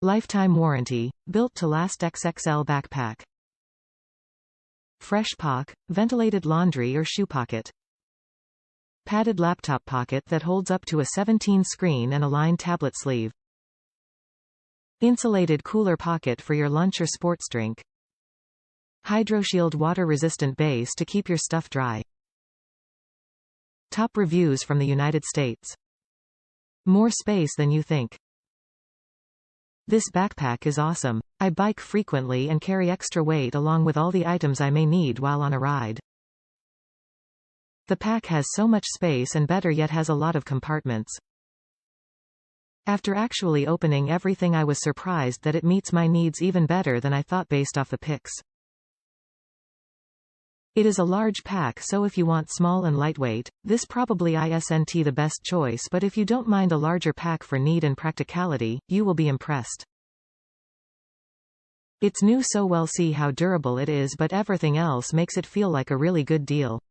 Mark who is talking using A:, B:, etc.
A: Lifetime warranty, built to last XXL backpack. FreshPAK, ventilated laundry or shoe pocket. Padded laptop pocket that holds up to a 17 screen and aligned tablet sleeve. Insulated cooler pocket for your lunch or sports drink. Hydroshield water-resistant base to keep your stuff dry. Top reviews from the United States. More space than you think. This backpack is awesome. I bike frequently and carry extra weight along with all the items I may need while on a ride. The pack has so much space and better yet has a lot of compartments. After actually opening everything, I was surprised that it meets my needs even better than I thought based off the pics. It is a large pack, so if you want small and lightweight, this probably isn't the best choice, but if you don't mind a larger pack for need and practicality, you will be impressed. It's new, so we'll see how durable it is, but everything else makes it feel like a really good deal.